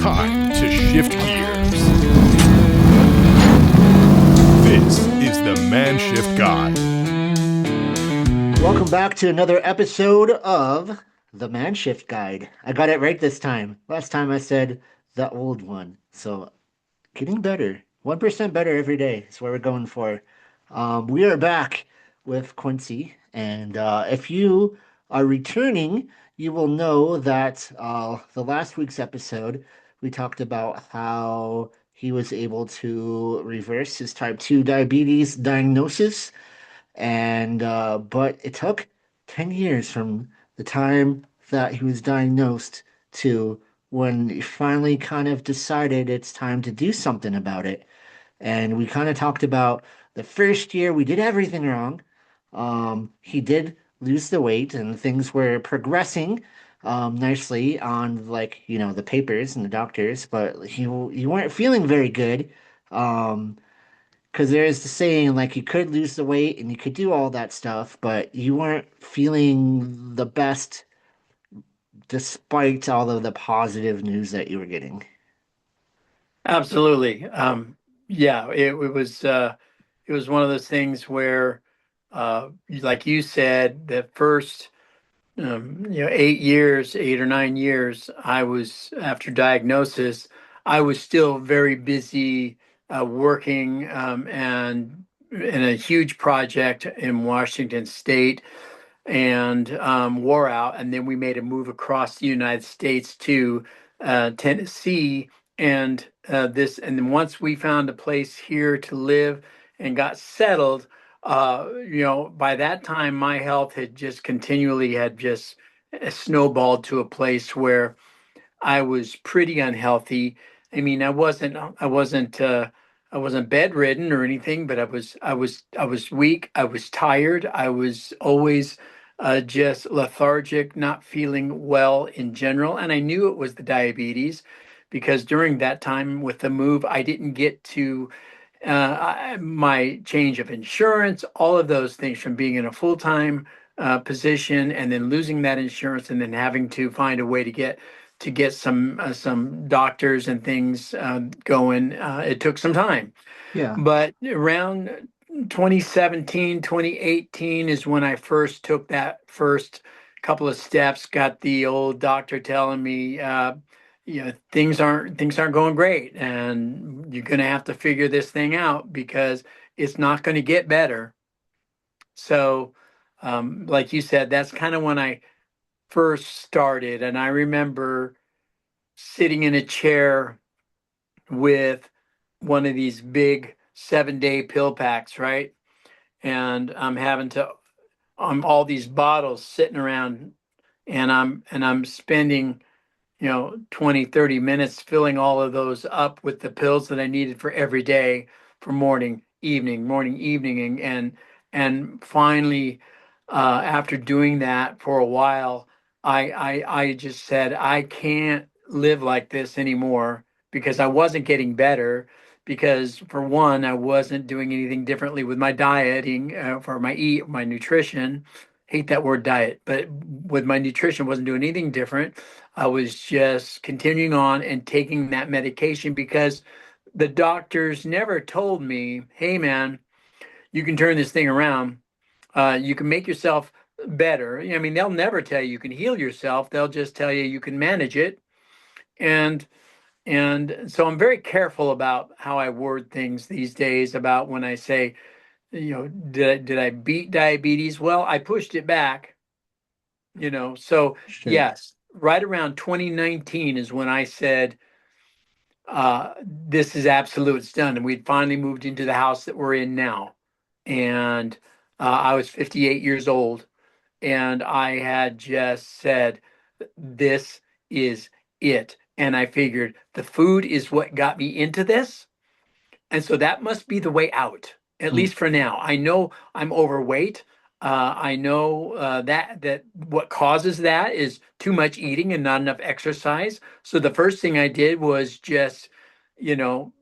time to shift gears. This is the Man Shift Guide. Welcome back to another episode of the Man Shift Guide. I got it right this time. Last time I said the old one. So getting better. 1% better every day is what we're going for. We are back with Quincy. And if you are returning, you will know that the last week's episode, we talked about how he was able to reverse his type 2 diabetes diagnosis and but it took 10 years from the time that he was diagnosed to when he finally kind of decided it's time to do something about it. And we kind of talked about the first year we did everything wrong. He did lose the weight and things were progressing nicely on the papers and the doctors, but he weren't feeling very good. Um, because there is the saying, like, you could lose the weight and you could do all that stuff, but you weren't feeling the best despite all of the positive news that you were getting. Absolutely. Yeah, it was one of those things where, like you said, the first 8 years, 8 or 9 years, I was after diagnosis, I was still very busy working and in a huge project in Washington State and wore out. And then we made a move across the United States to Tennessee. And then once we found a place here to live and got settled, by that time my health had just continually had just snowballed to a place where I was pretty unhealthy. I mean, I wasn't bedridden or anything, but I was weak. I was tired. I was always just lethargic, not feeling well in general. And I knew it was the diabetes because during that time with the move, I didn't get to my change of insurance, all of those things from being in a full-time position and then losing that insurance and then having to find a way to get some doctors and things going. It took some time, Yeah. but around 2017, 2018 is when I first took that first couple of steps. Got the old doctor telling me, things aren't going great, and you're going to have to figure this thing out because it's not going to get better. So, like you said, that's kind of when I first started, and I remember sitting in a chair with one of these big 7-day pill packs, right? And I'm having to all these bottles sitting around, and I'm spending 20, 30 minutes filling all of those up with the pills that I needed for every day for morning, evening, and finally, after doing that for a while, I just said I can't live like this anymore because I wasn't getting better. Because for one, I wasn't doing anything differently with my dieting for my nutrition. Hate that word diet, but with my nutrition, wasn't doing anything different. I was just continuing on and taking that medication because the doctors never told me, hey, man, you can turn this thing around. You can make yourself better. I mean, they'll never tell you you can heal yourself. They'll just tell you you can manage it. And so I'm very careful about how I word things these days about when I say, did I beat diabetes? Well, I pushed it back, So Sure. yes, right around 2019 is when I said, this is absolute. It's done. And we'd finally moved into the house that we're in now. And I was 58 years old. And I had just said, this is it. And I figured the food is what got me into this. And so that must be the way out, at Mm. least for now. I know I'm overweight. I know that what causes that is too much eating and not enough exercise. So the first thing I did was you know,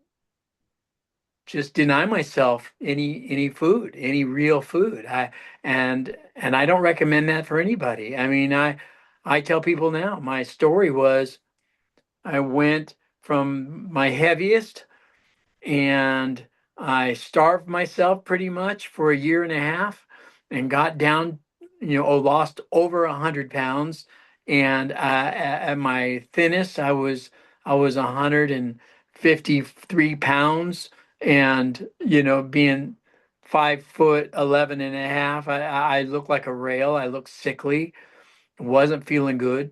just deny myself any food, any real food. And I don't recommend that for anybody. I mean, I tell people now, my story was I went from my heaviest, and I starved myself pretty much for a year and a half and got down, lost over 100 pounds. And at my thinnest, I was 153 pounds, and being 5 foot 11 and a half, I looked like a rail. I looked sickly, wasn't feeling good,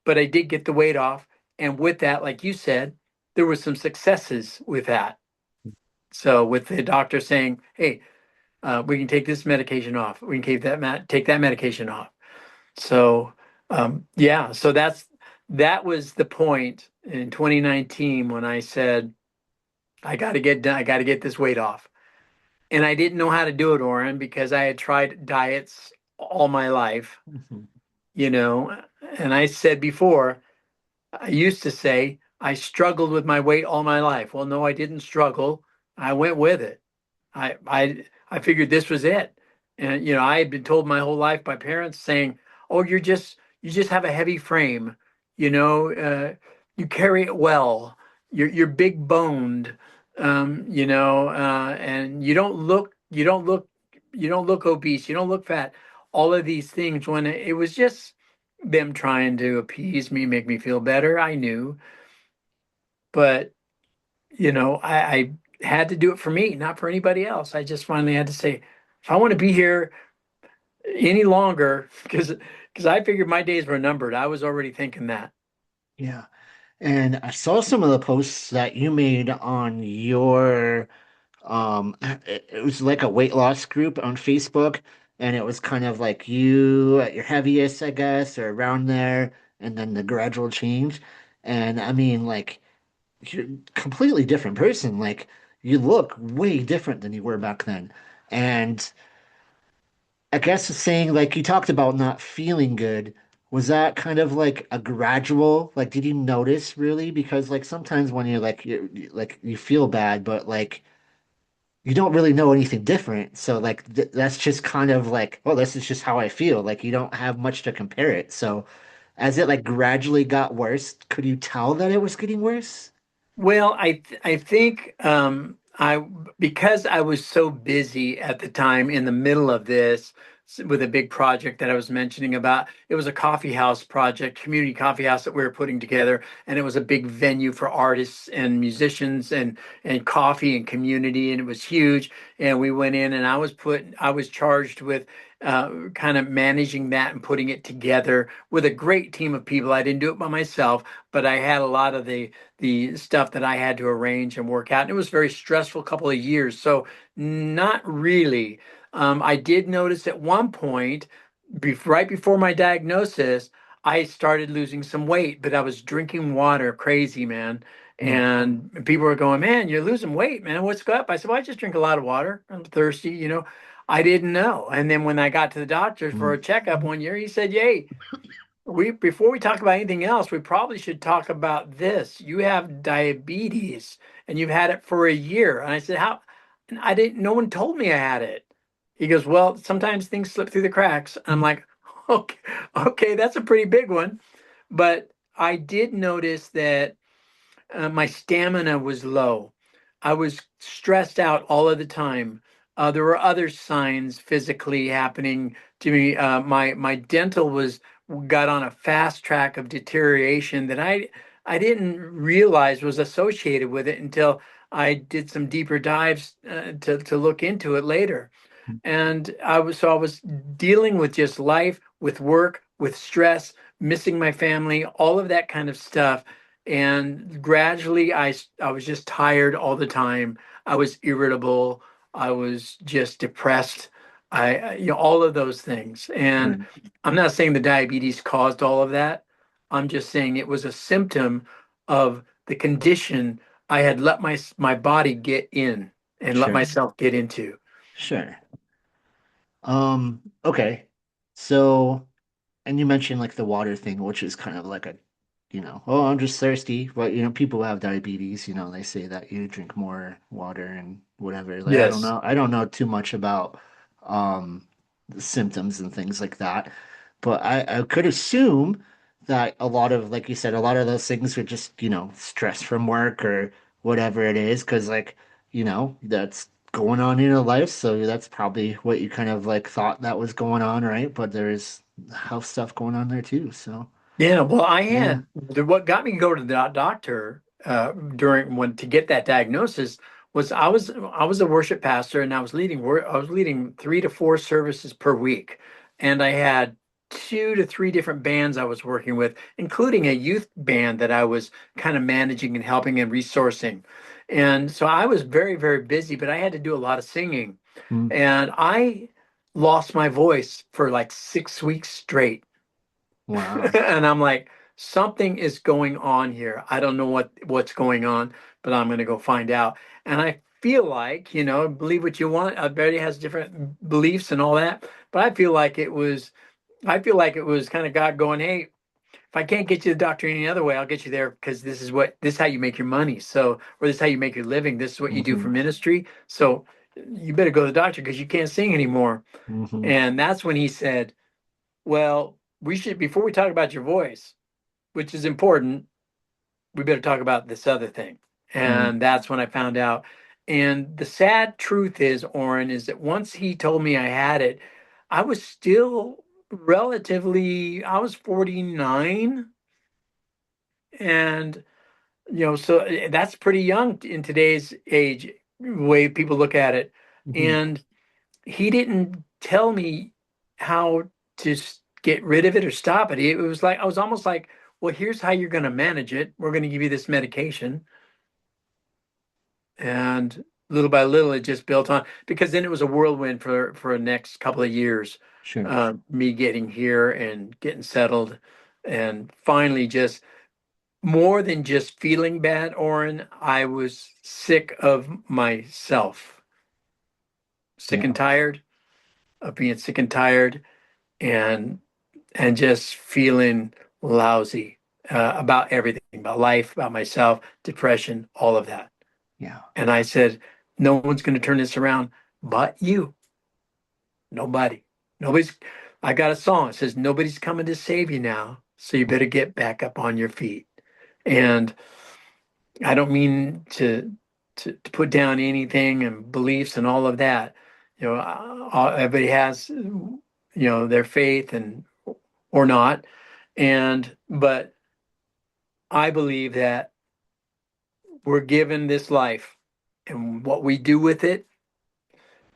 but I did get the weight off. And with that, like you said, there were some successes with that. So with the doctor saying, "Hey, we can take this medication off. We can take that medication off." So yeah, so that was the point in 2019 when I said, "I got to get done. I got to get this weight off." And I didn't know how to do it, Oren, because I had tried diets all my life, Mhm. you know. And I said before, I used to say I struggled with my weight all my life. Well, no, I didn't struggle. I went with it. I figured this was it. And I had been told my whole life by parents saying, "Oh, you just have a heavy frame. You carry it well. You're big boned. And you don't look obese. You don't look fat. All of these things when it was just them trying to appease me, make me feel better. I knew, but I had to do it for me, not for anybody else. I just finally had to say, if I want to be here any longer, because I figured my days were numbered. I was already thinking that. Yeah. And I saw some of the posts that you made on your it was like a weight loss group on Facebook, and it was kind of like you at your heaviest, I guess, or around there, and then the gradual change. And I mean, like, you're a completely different person. Like, you look way different than you were back then. And I guess saying, like, you talked about not feeling good. Was that kind of like a gradual, like, did you notice really? Because like sometimes when you're like like you feel bad, but like you don't really know anything different. So like that's just kind of like, oh, this is just how I feel. Like you don't have much to compare it. So as it like gradually got worse, could you tell that it was getting worse? Well, I think I because I was so busy at the time in the middle of this with a big project that I was mentioning about. It was a coffee house project, community coffee house that we were putting together, and it was a big venue for artists and musicians and coffee and community, and it was huge. And we went in, and I was charged with kind of managing that and putting it together with a great team of people. I didn't do it by myself, but I had a lot of the stuff that I had to arrange and work out. And it was a very stressful couple of years. So not really. I did notice at one point, right before my diagnosis, I started losing some weight, but I was drinking water crazy, man. Hmm. And people were going, "Man, you're losing weight, man. What's up?" I said, "Well, I just drink a lot of water. I'm thirsty." I didn't know. And then when I got to the doctor for a checkup one year, he said, "Yay, we before we talk about anything else, we probably should talk about this. You have diabetes and you've had it for a year." And I said, "How?" And I didn't, no one told me I had it. He goes, "Well, sometimes things slip through the cracks." And I'm like, "Okay, okay, that's a pretty big one." But I did notice that my stamina was low. I was stressed out all of the time. There were other signs physically happening to me. My dental was got on a fast track of deterioration that I didn't realize was associated with it until I did some deeper dives to look into it later. And I was dealing with just life, with work, with stress, missing my family, all of that kind of stuff. And gradually I was just tired all the time. I was irritable. I was just depressed. All of those things. And Right. I'm not saying the diabetes caused all of that. I'm just saying it was a symptom of the condition I had let my body get in and let Sure. myself get into. Sure. Okay. So, and you mentioned like the water thing, which is kind of like a, oh, I'm just thirsty. But, people who have diabetes, they say that you drink more water and whatever. Like, I don't Yes. know. I don't know too much about the symptoms and things like that. But I could assume that a lot of, like you said, a lot of those things are just, stress from work or whatever it is, because like, that's going on in your life. So that's probably what you kind of like thought that was going on, right? But there's health stuff going on there too. So Yeah, well, yeah. what got me to go to the doctor during when to get that diagnosis was I was a worship pastor and I was leading 3 to 4 services per week, and I had 2 to 3 different bands I was working with, including a youth band that I was kind of managing and helping and resourcing, and so I was very, very busy, but I had to do a lot of singing, Mm, and I lost my voice for like 6 weeks straight. wow. And I'm like, something is going on here. I don't know what's going on, but I'm going to go find out. And I feel like, believe what you want. Everybody has different beliefs and all that, but I feel like it was kind of God going, hey, if I can't get you the doctor any other way, I'll get you there because this is how you make your money. So, or this is how you make your living. This is what you do Hmm. for ministry. So you better go to the doctor because you can't sing anymore. Hmm. And that's when he said, well, we should, before we talk about your voice, which is important, we better talk about this other thing. Mm, And that's when I found out. And the sad truth is, Oren, is that once he told me I had it, I was still I was 49. And, so that's pretty young in today's age, way people look at it. hmm. And he didn't tell me how to get rid of it or stop it. It was like I was almost like, well, here's how you're going to manage it. We're going to give you this medication, and little by little, it just built on. Because then it was a whirlwind for the next couple of years. Sure. Me getting here and getting settled, and finally, just more than just feeling bad, Oren, I was sick of myself, sick and Yeah. tired of being sick and tired, and just feeling lousy about everything, about life, about myself, depression, all of that. Yeah. And I said, no one's going to turn this around but you. Nobody. Nobody's. I got a song. It says, nobody's coming to save you now. So you better get back up on your feet. And I don't mean to put down anything and beliefs and all of that. Everybody has, their faith and or not. But I believe that we're given this life, and what we do with it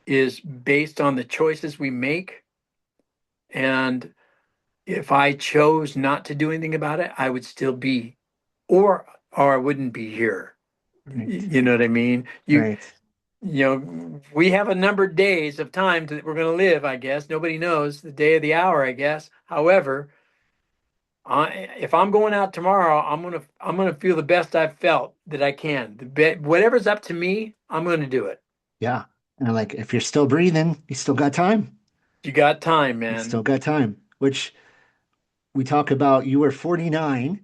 is based on the choices we make. And if I chose not to do anything about it, I would still be, or I wouldn't be here. Right. You know what I mean? Right. We have a numbered days of time that we're going to live, I guess. Nobody knows the day of the hour, I guess. However, if I'm going out tomorrow, I'm gonna feel the best I've felt that I can. Whatever's up to me, I'm gonna do it. Yeah. And like, if you're still breathing, you still got time. You got time, You still man. got time. Which we talk about, you were 49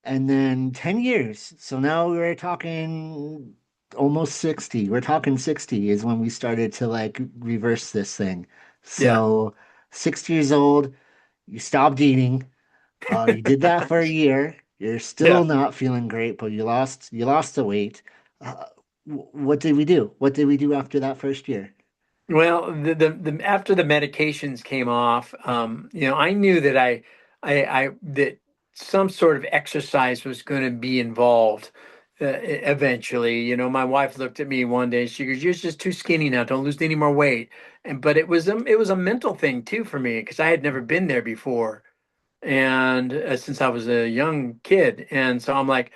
and then 10 years. So now we're talking almost 60. We're talking 60 is when we started to like reverse this thing. Yeah. So 60 years old, you stopped eating. You did that for a year. You're still Yeah. not feeling great, but you lost the weight. What did we do? What did we do after that first year? Well, the after the medications came off, I knew that that some sort of exercise was going to be involved eventually. My wife looked at me one day. She goes, "You're just too skinny now. Don't lose any more weight." But it was a mental thing too for me because I had never been there before. And since I was a young kid, and so I'm like,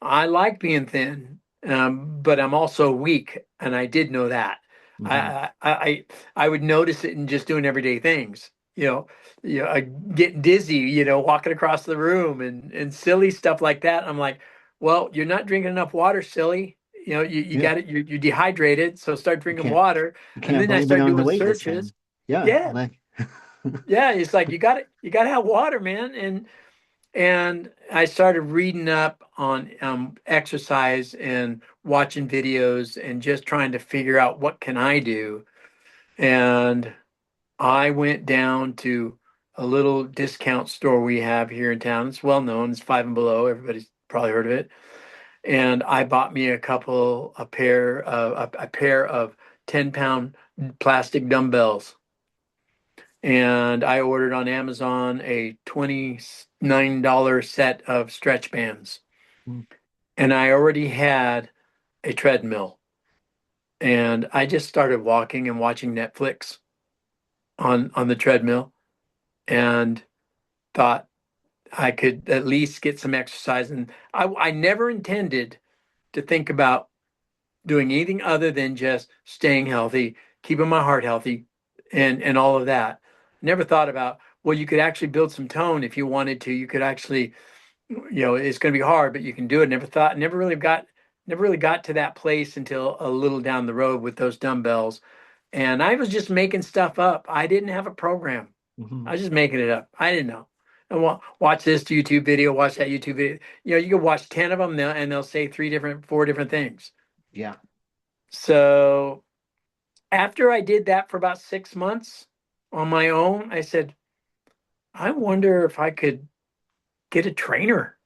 I like being thin, but I'm also weak, and I did know that. I, Hmm. I I I would notice it in just doing everyday things, getting dizzy, walking across the room and silly stuff like that. I'm like, well, you're not drinking enough water, silly. You Yeah, got it. You're dehydrated, so start you drinking can't water. you And can't then I blame it start on the doing weight this searches. time. Yeah, Yeah, like yeah, it's like you got to have water, man. And I started reading up on exercise and watching videos and just trying to figure out what can I do. And I went down to a little discount store we have here in town. It's well known. It's Five and Below. Everybody's probably heard of it. And I bought me a pair of 10-pound plastic dumbbells. And I ordered on Amazon a $29 set of stretch bands. Mm. And I already had a treadmill. And I just started walking and watching Netflix on the treadmill and thought I could at least get some exercise. And I never intended to think about doing anything other than just staying healthy, keeping my heart healthy, and all of that. Never thought about, well, you could actually build some tone if you wanted to. You could actually, it's going to be hard, but you can do it. Never really got to that place until a little down the road with those dumbbells. And I was just making stuff up. I didn't have a program. Hmm. I was just making it up. I didn't know. And watch this YouTube video, watch that YouTube video. You can watch 10 of them and they'll say 4 different things. Yeah. So after I did that for about 6 months on my own, I said, I wonder if I could get a trainer.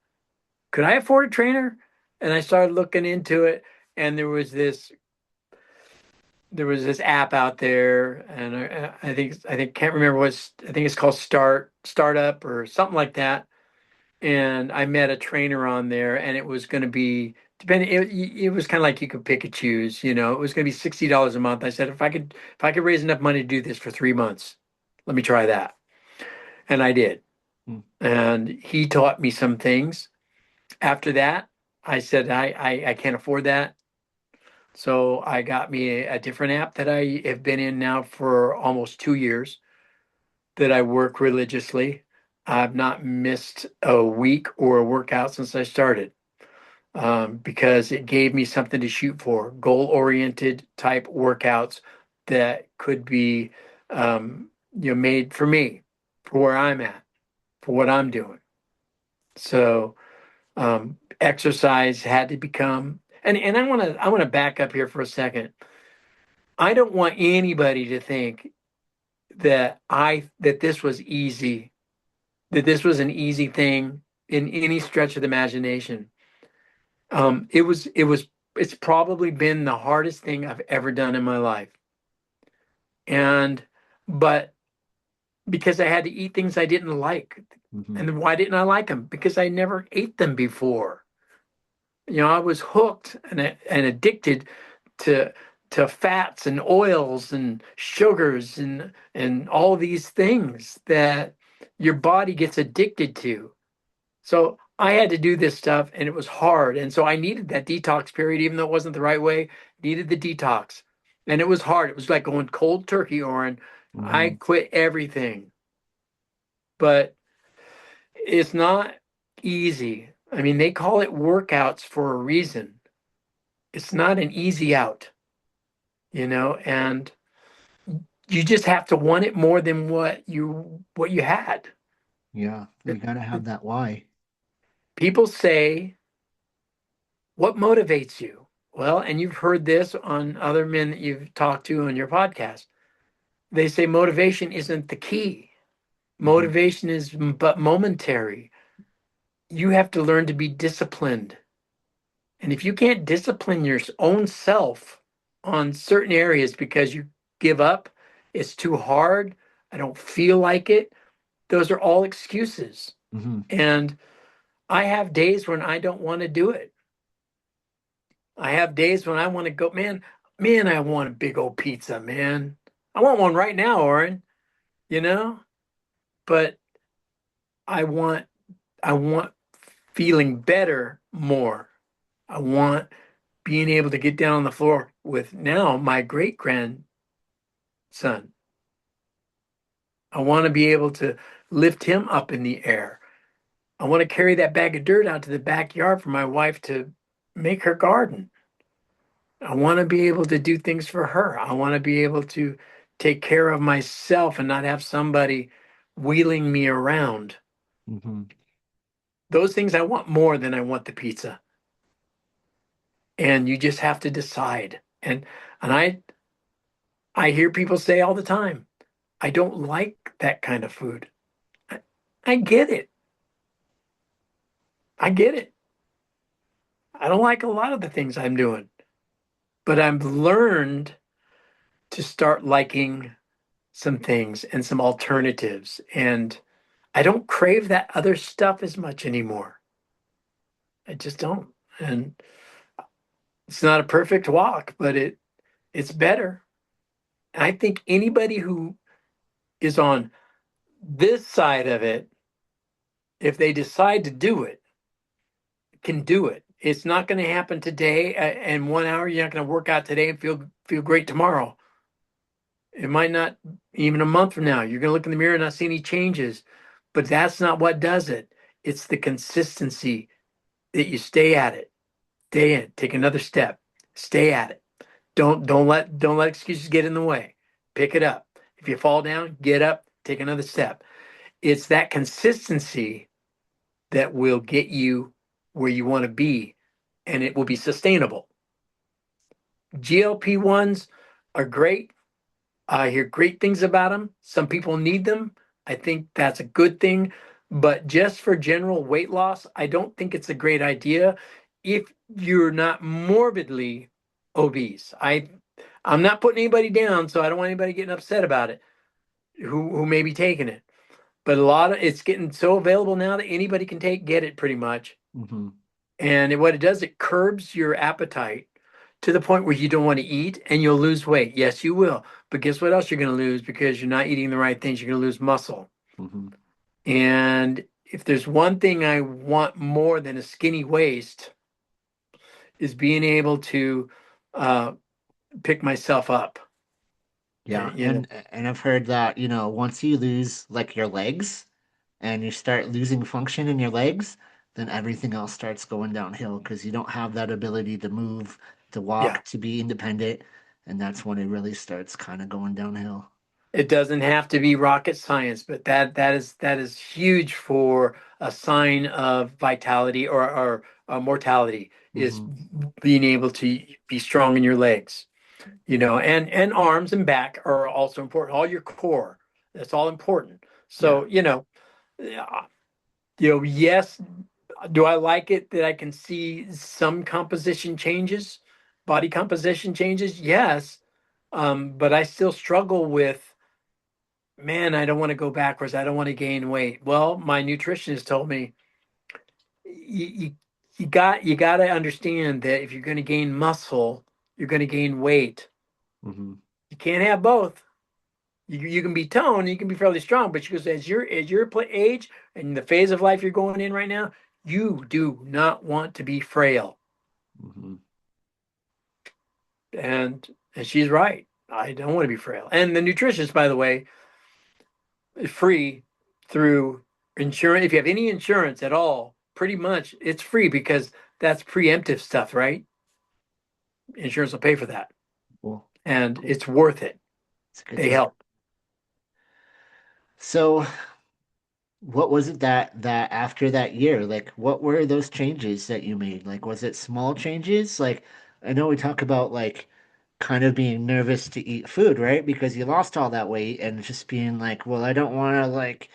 Could I afford a trainer? And I started looking into it, and there was this app out there, and I think can't remember I think it's called Startup or something like that. And I met a trainer on there, and it was going to be depending. It was kind of like you could pick and choose. It was going to be $60 a month. I said if I could raise enough money to do this for 3 months, let me try that, and I did. Mm. And he taught me some things. After that, I said I can't afford that. So I got me a different app that I have been in now for almost 2 years that I work religiously. I've not missed a week or a workout since I started because it gave me something to shoot for, goal-oriented type workouts that could be made for me, for where I'm at, for what I'm doing. So exercise had to become, and I want to back up here for a second. I don't want anybody to think that this was easy, that this was an easy thing in any stretch of the imagination. It's probably been the hardest thing I've ever done in my life. But because I had to eat things I didn't like. Hmm. And why didn't I like them? Because I never ate them before. I was hooked and addicted to fats and oils and sugars and all these things that your body gets addicted to. So I had to do this stuff and it was hard. And so I needed that detox period, even though it wasn't the right way, needed the detox. And it was hard. It was like going cold turkey, Oren. I Hmm. quit everything. But it's not easy. I mean, they call it workouts for a reason. It's not an easy out, and you just have to want it more than what you had. Yeah. You gotta have that why. People say, what motivates you? Well, and you've heard this on other men that you've talked to on your podcast. They say motivation isn't the key. Hmm. Motivation is but momentary. You have to learn to be disciplined. And if you can't discipline your own self on certain areas because you give up, it's too hard, I don't feel like it, those are all excuses. Hmm. And I have days when I don't want to do it. I have days when I want to go, man, I want a big old pizza, man. I want one right now, Oren, you know? But I want I want feeling better more. I want being able to get down on the floor with now my great grandson. I want to be able to lift him up in the air. I want to carry that bag of dirt out to the backyard for my wife to make her garden. I want to be able to do things for her. I want to be able to take care of myself and not have somebody wheeling me around. Hmm. Those things I want more than I want the pizza. And you just have to decide. And I hear people say all the time, I don't like that kind of food. I get it. I get it. I don't like a lot of the things I'm doing, but I've learned to start liking some things and some alternatives. And I don't crave that other stuff as much anymore. I just don't. And it's not a perfect walk, but it's better. And I think anybody who is on this side of it, if they decide to do it, can do it. It's not going to happen today. And 1 hour, you're not going to work out today and feel great tomorrow. It might not even a month from now. You're going to look in the mirror and not see any changes, but that's not what does it. It's the consistency that you stay at it, stay in, take another step, stay at it. Don't let excuses get in the way. Pick it up. If you fall down, get up, take another step. It's that consistency that will get you where you want to be, and it will be sustainable. GLP-1s are great. I hear great things about them. Some people need them. I think that's a good thing. But just for general weight loss, I don't think it's a great idea if you're not morbidly obese. I'm not putting anybody down, so I don't want anybody getting upset about it who may be taking it. But it's getting so available now that anybody can get it pretty much. Mm-hmm. And what it does, it curbs your appetite to the point where you don't want to eat and you'll lose weight. Yes, you will. But guess what else you're going to lose because you're not eating the right things? You're going to lose muscle. Mm-hmm. And if there's one thing I want more than a skinny waist, is being able to uh, pick myself up. Yeah, You know, and I've heard that, once you lose like your legs and you start losing function in your legs, then everything else starts going downhill because you don't have that ability to move, to yeah. walk, to be independent, and that's when it really starts kind of going downhill. It doesn't have to be rocket science, but that is huge for a sign of vitality or mortality is Mm-hmm. being able to be strong in your legs, and arms and back are also important. All your core, that's all important. Yeah. So, yeah, yes, do I like it that I can see some composition changes, body composition changes? Yes. But I still struggle with, man, I don't want to go backwards. I don't want to gain weight. Well, my nutritionist told me you you got to understand that if you're going to gain muscle, you're going to gain weight. Mm-hmm. You can't have both. You can be toned, you can be fairly strong, but she goes, as your age and the phase of life you're going in right now, you do not want to be frail. Mm-hmm. And she's right. I don't want to be frail. And the nutritionist, by the way, is free through insurance. If you have any insurance at all, pretty much it's free because that's preemptive stuff, right? Insurance will pay for that. Cool. And Cool. it's worth it. It's good They to hear. help. So, what was it that after that year, like what were those changes that you made? Like was it small changes? Like I know we talk about like kind of being nervous to eat food, right? Because you lost all that weight and just being like, well, I don't want to like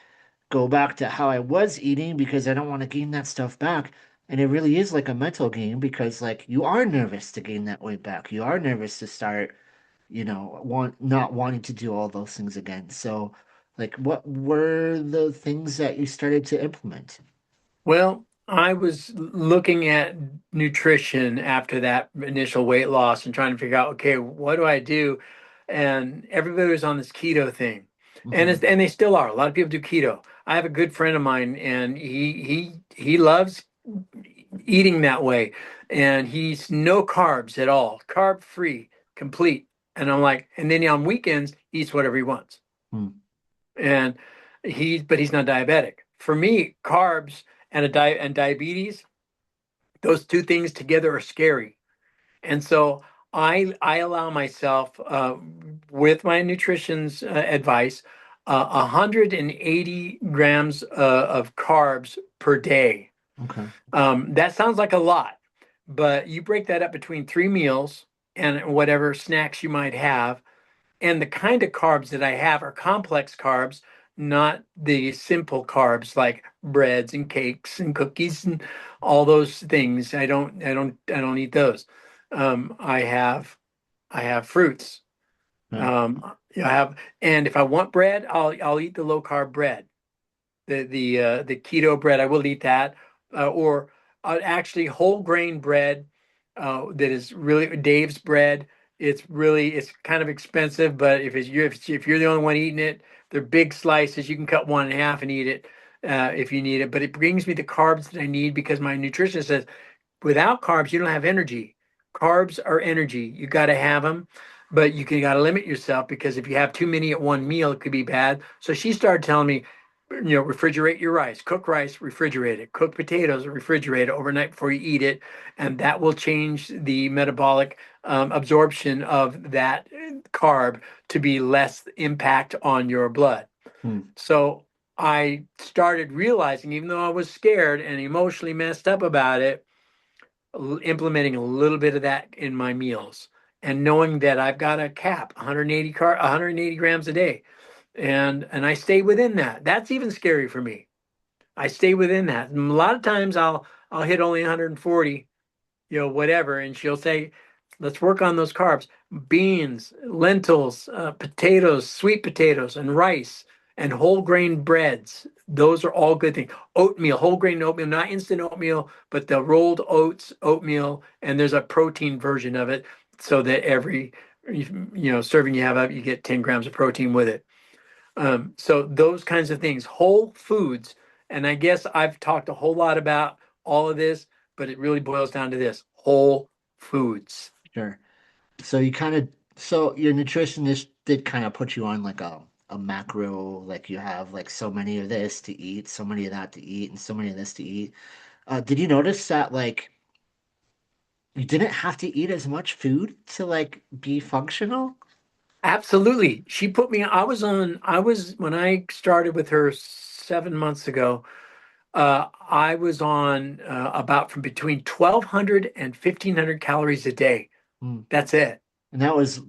go back to how I was eating because I don't want to gain that stuff back. And it really is like a mental game because like you are nervous to gain that weight back. You are nervous to start not wanting to do all those things again. So, like, what were the things that you started to implement? Well, I was looking at nutrition after that initial weight loss and trying to figure out, okay, what do I do? And everybody was on this keto thing. And Hmm. and they still are. A lot of people do keto. I have a good friend of mine and he loves eating that way. And he's no carbs at all, carb free, complete. And I'm like, and then on weekends, he eats whatever he wants. Hmm. And but he's not diabetic. For me, carbs and diabetes, those two things together are scary. And so I allow myself, with my nutrition's advice, 180 grams of carbs per day. Okay. That sounds like a lot, but you break that up between 3 meals and whatever snacks you might have. And the kind of carbs that I have are complex carbs, not the simple carbs like breads and cakes and cookies and all those things. I don't eat those. Um, I have I have fruits. Huh. Um, I have, and if I want bread, I'll eat the low carb bread, the keto bread. I will eat that, or actually whole grain bread that is really Dave's bread. It's kind of expensive, but if you're the only one eating it, they're big slices. You can cut one in half and eat it if you need it. But it brings me the carbs that I need because my nutritionist says without carbs, you don't have energy. Carbs are energy. You got to have them, but got to limit yourself because if you have too many at one meal, it could be bad. So she started telling me, refrigerate your rice, refrigerate it, cook potatoes, refrigerate it overnight before you eat it, and that will change the metabolic absorption of that carb to be less impact on your blood. Hmm. So I started realizing, even though I was scared and emotionally messed up about it, implementing a little bit of that in my meals and knowing that I've got a cap 180 grams a day and I stay within that. That's even scary for me. I stay within that. And a lot of times I'll hit only 140, whatever, and she'll say, "Let's work on those carbs: beans, lentils, potatoes, sweet potatoes, and rice, and whole grain breads. Those are all good things. Oatmeal, whole grain oatmeal, not instant oatmeal, but the rolled oats oatmeal, and there's a protein version of it, so that every serving you have up, you get 10 grams of protein with it. So those kinds of things, whole foods. And I guess I've talked a whole lot about all of this, but it really boils down to this: whole foods. Sure. So you kind of, so your nutritionist did kind of put you on like a macro, like you have like so many of this to eat, so many of that to eat, and so many of this to eat. Did you notice that like you didn't have to eat as much food to like be functional? Absolutely. When I started with her 7 months ago, I was on about from between 1,200 and 1,500 calories a day. Hmm. That's it. And that was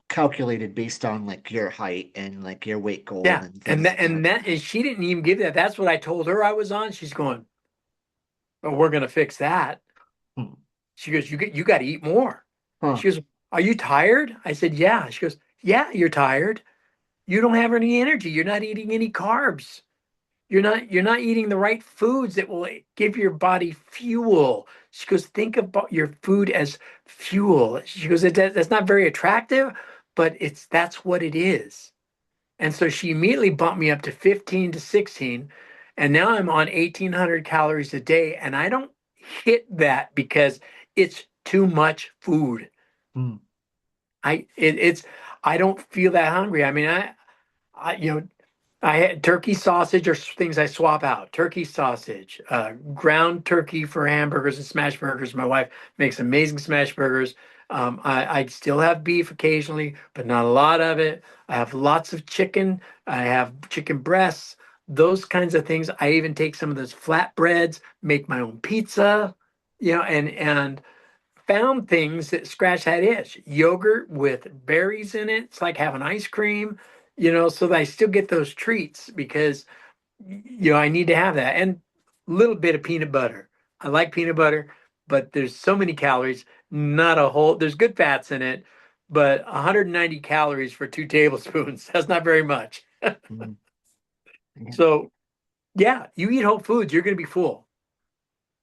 calculated based on like your height and like your weight goal Yeah. and And things that, like that. and that is, she didn't even give that. That's what I told her I was on. She's going, "Oh, we're going to fix that." Hmm. She goes, you got to eat more." Huh. She goes, "Are you tired?" I said, "Yeah." She goes, "Yeah, you're tired. You don't have any energy. You're not eating any carbs. You're not eating the right foods that will give your body fuel." She goes, "Think about your food as fuel." She goes, That's not very attractive, but that's what it is." And so she immediately bumped me up to 15 to 16. And now I'm on 1,800 calories a day. And I don't hit that because it's too much food. Hmm. It's I don't feel that hungry. I mean, I I had turkey sausage or things I swap out. Turkey sausage, ground turkey for hamburgers and smash burgers. My wife makes amazing smash burgers. I still have beef occasionally, but not a lot of it. I have lots of chicken. I have chicken breasts, those kinds of things. I even take some of those flatbreads, make my own pizza, and found things that scratch that itch. Yogurt with berries in it. It's like having ice cream, so that I still get those treats because, I need to have that. And a little bit of peanut butter. I like peanut butter, but there's so many calories, not a whole, there's good fats in it, but 190 calories for 2 tablespoons. That's not very much. Hmm. Yeah. So, yeah, you eat whole foods, you're going to be full.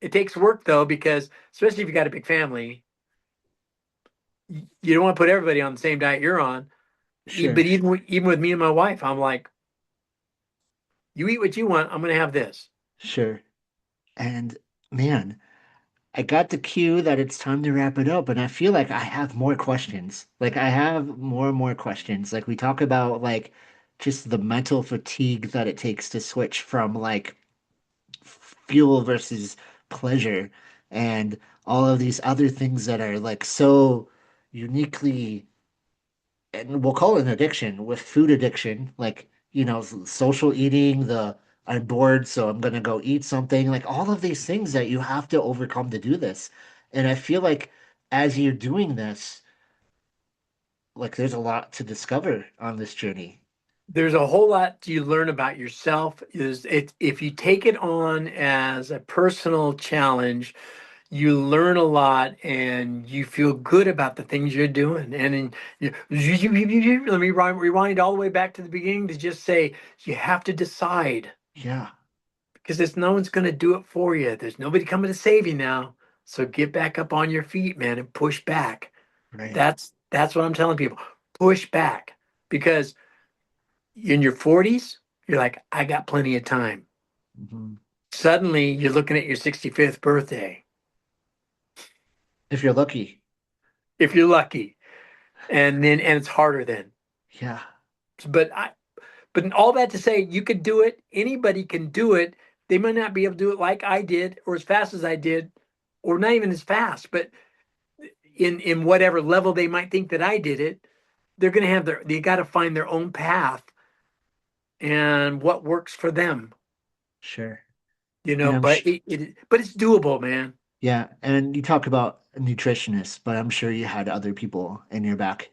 It takes work though, because especially if you got a big family, you don't want to put everybody on the same diet you're on. Sure. But even with me and my wife, I'm like, you eat what you want. I'm going to have this. Sure. And man, I got the cue that it's time to wrap it up, and I feel like I have more questions. Like I have more and more questions. Like we talk about like just the mental fatigue that it takes to switch from like fuel versus pleasure and all of these other things that are like so uniquely, and we'll call it an addiction with food addiction, like social eating, the I'm bored so I'm gonna go eat something, like all of these things that you have to overcome to do this. And I feel like as you're doing this, like there's a lot to discover on this journey. there's a whole lot you learn about yourself. Is it if you take it on as a personal challenge, you learn a lot and you feel good about the things you're doing. And then let me rewind all the way back to the beginning to just say you have to decide Yeah, because there's no one's going to do it for you. There's nobody coming to save you now. So get back up on your feet, man, and push back. right. That's what I'm telling people. Push back because in your 40s, you're like, I got plenty of time. Hmm. Suddenly, you're looking at your 65th birthday, If you're lucky. if you're lucky, and it's harder then. Yeah, But but all that to say, you could do it. Anybody can do it. They might not be able to do it like I did, or as fast as I did, or not even as fast. But in whatever level they might think that I did it, they're going to have they got to find their own path and what works for them. sure. You And know, I'm but sh but it's doable, man. Yeah, and you talk about a nutritionist, but I'm sure you had other people in your back,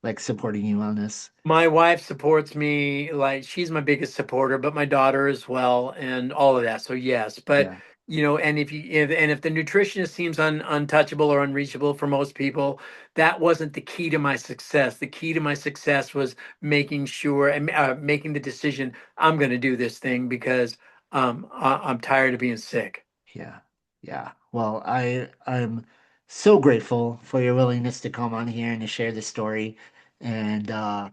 like supporting you on this. My wife supports me, like she's my biggest supporter, but my daughter as well, and all of that. So yes, but Yeah, and if the nutritionist seems untouchable or unreachable for most people, that wasn't the key to my success. The key to my success was making sure and making the decision I'm going to do this thing because I'm tired of being sick. yeah, yeah. Well, I'm so grateful for your willingness to come on here and to share this story. And I'm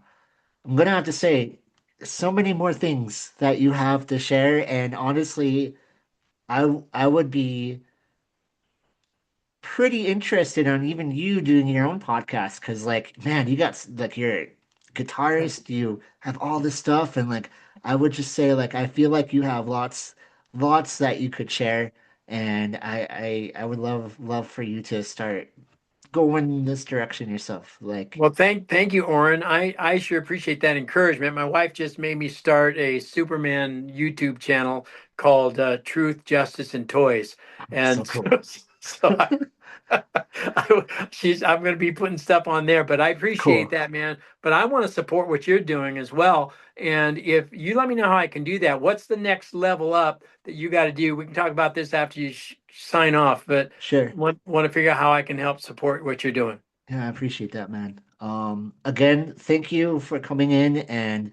gonna have to say, so many more things that you have to share. And honestly, I would be pretty interested on even you doing your own podcast because like man you got like you're a guitarist, you have all this stuff, and like I would just say like I feel like you have lots that you could share, and I would love for you to start going in this direction yourself, like Well, thank you, Oren. I sure appreciate that encouragement. My wife just made me start a Superman YouTube channel called Truth, Justice, and Toys, so and cool. so I'm going to be putting stuff on there. But I appreciate Cool. that, man. But I want to support what you're doing as well. And if you let me know how I can do that, what's the next level up that you got to do? We can talk about this after you sign off. But Sure. want to figure out how I can help support what you're doing. Yeah, I appreciate that, man. Again, thank you for coming in, and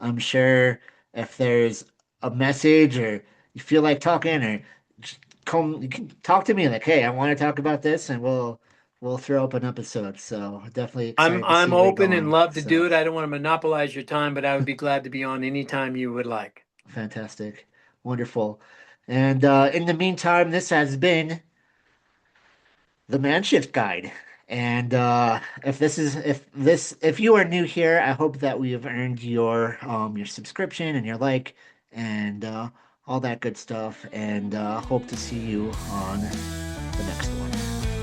I'm sure if there's a message or you feel like talking or just come, you can talk to me like, hey, I want to talk about this, and we'll throw up an episode. So definitely excited to I'm see where you're open and going. love to do So it. I don't want to monopolize your time, but I would be glad to be on anytime you would like. fantastic, wonderful. And in the meantime, this has been the Man Shift Guide. And if you are new here, I hope that we have earned your subscription and your like and all that good stuff. And hope to see you on the next one.